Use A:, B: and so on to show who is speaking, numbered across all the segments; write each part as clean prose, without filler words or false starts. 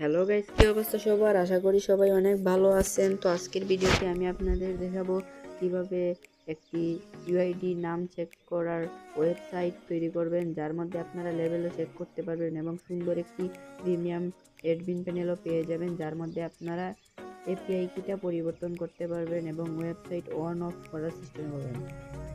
A: Hello guys, কি অবস্থা সবার? আশা করি সবাই অনেক ভালো আছেন। তো আজকের ভিডিওতে আমি আপনাদের দেখাবো কিভাবে একটি ইউআইডি নাম চেক করার ওয়েবসাইট তৈরি করবেন, যার মধ্যে আপনারা লেভেলও চেক করতে পারবেন এবং সুন্দর একটি প্রিমিয়াম অ্যাডমিন প্যানেলও পেয়ে যাবেন, যার মধ্যে আপনারা এপিআই কিটা পরিবর্তন করতে পারবেন এবং ওয়েবসাইট অন অফ করার সিস্টেম পাবেন।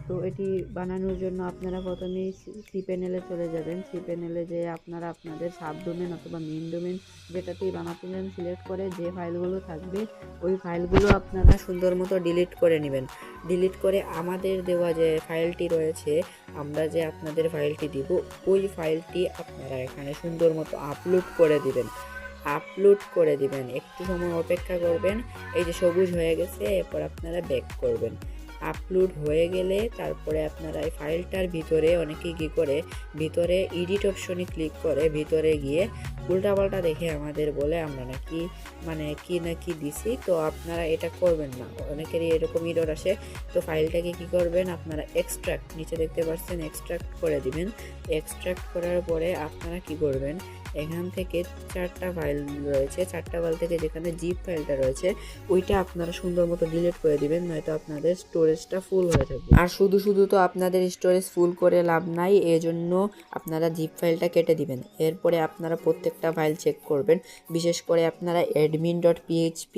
A: তো এটি বানানোর জন্য আপনারা প্রথমেই সি প্যানেলে চলে যাবেন। সি প্যানেলে যেয়ে আপনারা আপনাদের সাব ডোমেন অথবা মেইন ডোমেন যেটাতেই বানাতে চান সিলেক্ট করে যে ফাইলগুলো থাকবে ওই ফাইলগুলো আপনারা সুন্দর মতো ডিলিট করে নেবেন। ডিলিট করে আমাদের দেওয়া যে ফাইলটি রয়েছে, আমরা যে আপনাদের ফাইলটি দিব, ওই ফাইলটি আপনারা এখানে সুন্দর মতো আপলোড করে দিবেন। একটু সময় অপেক্ষা করবেন। এই যে সবুজ হয়ে গেছে, এরপর আপনারা ব্যাক করবেন। আপলোড হয়ে গেলে তারপরে আপনারা এই ফাইলটার ভিতরে অনেকেই কী করে, ভিতরে এডিট অপশনে ক্লিক করে ভিতরে গিয়ে উল্টাপাল্টা দেখে আমাদের বলে আমরা নাকি কি না কি দিছি। তো আপনারা এটা করবেন না, অনেকেরই এরকম এরর আসে। তো ফাইলটাকে কি করবেন, আপনারা এক্সট্রাক্ট, নিচে দেখতে পাচ্ছেন এক্সট্রাক্ট করে দিবেন। এক্সট্রাক্ট করার পরে আপনারা কি করবেন, এখান থেকে চারটা ফাইল রয়েছে, চারটা ফাইল থেকে যেখানে জিপ ফাইলটা রয়েছে ওইটা আপনারা সুন্দর মতো ডিলিট করে দিবেন, নয়তো আপনাদের স্টোরেজটা ফুল হয়ে থাকবে। আর শুধু শুধু তো আপনাদের স্টোরেজ ফুল করে লাভ নাই, এজন্য আপনারা জিপ ফাইলটা কেটে দিবেন। এরপরে আপনারা প্রত্যেকটা ফাইল চেক করবেন। বিশেষ করে আপনারা admin.php,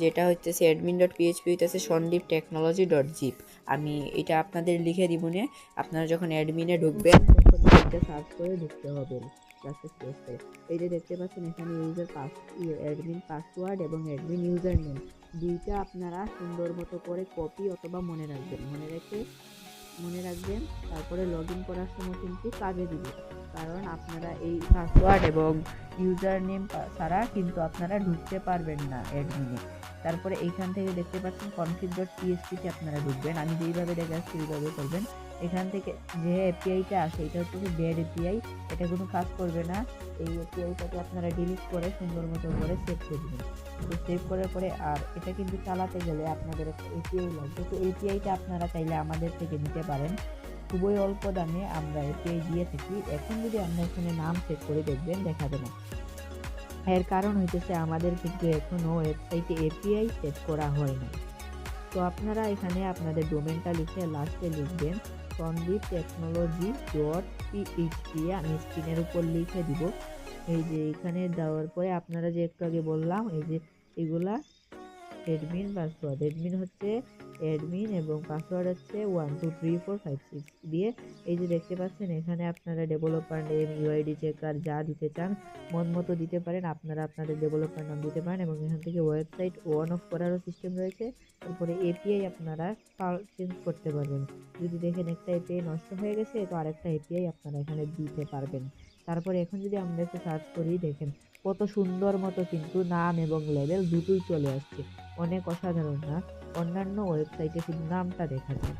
A: যেটা হইতেছে admin.php হইতেছে সন্দীপ টেকনোলজি ডট জিপ। আমি এটা আপনাদের লিখে দিব না, আপনারা যখন অ্যাডমিনে ঢুকবেন তখন এটা সার্চ করে ঢুকতে হবে। এই যে দেখতে পাচ্ছেন এখানে অ্যাডমিন পাসওয়ার্ড এবং অ্যাডমিন ইউজার নেম দুইটা আপনারা সুন্দর মতো করে কপি অথবা মনে রাখবেন। তারপরে লগ ইন করার সময় কিন্তু কাজে দিবে, কারণ আপনারা এই পাসওয়ার্ড এবং ইউজার নেম ছাড়া কিন্তু আপনারা ঢুকতে পারবেন না অ্যাডমিনে। তারপরে এইখান থেকে দেখতে পাচ্ছেন config.php আপনারা ঢুকবেন। আমি যেইভাবে দেখাচ্ছি এইভাবে করবেন। এখান থেকে যে এপিআইটা আসে এটা হচ্ছে ব্যাড এপিআই, এটা কোনো কাজ করবে না। এই এপিআইটাকে আপনারা ডিলিট করে সুন্দর মতো করে সেভ করে দেবেন। তো সেভ করার পরে আর এটা কিন্তু চালাতে গেলে আপনাদের একটা এপিআই লাগবে। তো এপিআইটা আপনারা চাইলে আমাদের থেকে নিতে পারেন, খুবই অল্প দামে আমরা এপিআই দিয়ে থাকি। এখন যদি আমরা এখানে নাম সেভ করে দেখবেন দেখাবে না, এর কারণ হইতেছে আমাদের কিন্তু এখনো ওয়েবসাইটে এপিআই সেট করা হয় না। তো আপনারা এখানে আপনাদের ডোমেনটা লিখে লাস্টে লিখবেন সন্দীপ টেকনোলজি ডট পিএইচপি। আমি স্ক্রিনের উপর লিখে দিব। এই যে এখানে দেওয়ার পরে আপনারা যে একটু আগে বললাম, এই যে এগুলা অ্যাডমিন পাসওয়ার্ড, অ্যাডমিন হচ্ছে অ্যাডমিন এবং পাসওয়ার্ড হচ্ছে 123456 দিয়ে। এই যে দেখতে পাচ্ছেন এখানে আপনারা ডেভেলপার নেম, ইউআইডি চেকার যা দিতে চান মন মতো দিতে পারেন। আপনারা আপনাদের ডেভেলপার নাম দিতে পারেন এবং এখান থেকে ওয়েবসাইট অন অফ করারও সিস্টেম রয়েছে। তারপরে এপিআই আপনারা চেঞ্জ করতে পারবেন। যদি দেখেন একটা এপিআই নষ্ট হয়ে গেছে, তো আরেকটা এপিআই আপনারা এখানে দিতে পারবেন। তারপরে এখন যদি আমরা একটু সার্চ করি, দেখেন কত সুন্দর মতো কিন্তু নাম এবং লেভেল দুটোই চলে আসছে। অনেক অসাধারণ না? অন্যান্য ওয়েবসাইটে শুধু নামটা দেখা যায়।